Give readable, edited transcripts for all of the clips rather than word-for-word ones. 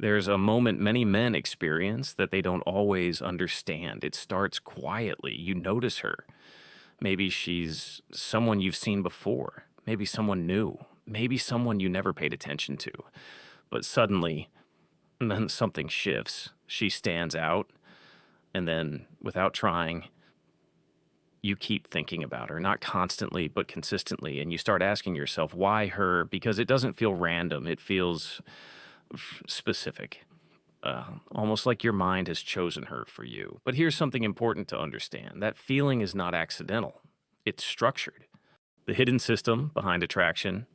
There's a moment many men experience that they don't always understand. It starts quietly. You notice her. Maybe she's someone you've seen before, maybe someone new, maybe someone you never paid attention to. But suddenly, then something shifts. She stands out, and then without trying, you keep thinking about her, not constantly, but consistently. And you start asking yourself, why her? Because it doesn't feel random, it feels specific. Almost like your mind has chosen her for you. But here's something important to understand: that feeling is not accidental, it's structured. The hidden system behind attraction,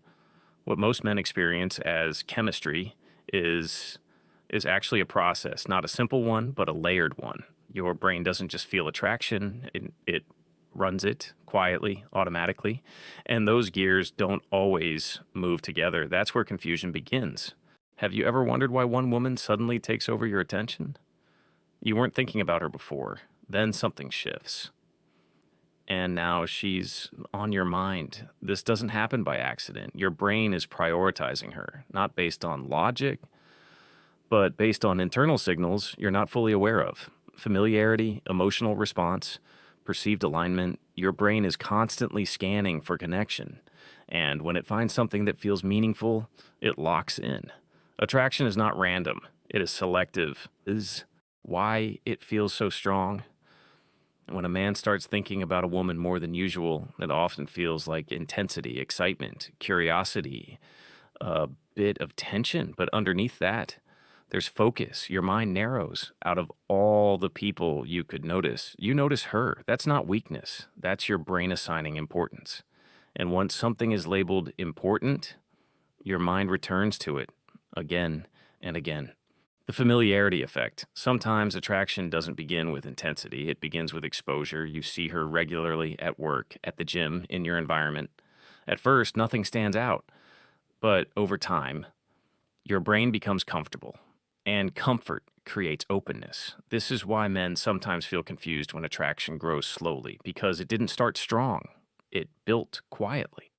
what most men experience as chemistry, is, is actually a process, not a simple one, but a layered one. Your brain doesn't just feel attraction, it runs it quietly, automatically. And those gears don't always move together. That's where confusion begins. Have you ever wondered why one woman suddenly takes over your attention? You weren't thinking about her before. Then something shifts. And now she's on your mind. This doesn't happen by accident. Your brain is prioritizing her, not based on logic, but based on internal signals you're not fully aware of. Familiarity, emotional response, perceived alignment. Your brain is constantly scanning for connection. And when it finds something that feels meaningful, it locks in. Attraction is not random, it is selective. Is why it feels so strong. When a man starts thinking about a woman more than usual, it often feels like intensity, excitement, curiosity, a bit of tension. But underneath that, there's focus. Your mind narrows. Out of all the people you could notice, you notice her. That's not weakness. That's your brain assigning importance. And once something is labeled important, your mind returns to it again and again. The familiarity effect. Sometimes attraction doesn't begin with intensity. It begins with exposure. You see her regularly at work, at the gym, in your environment. At first, nothing stands out. But over time, your brain becomes comfortable. And comfort creates openness. This is why men sometimes feel confused when attraction grows slowly, because it didn't start strong. It built quietly.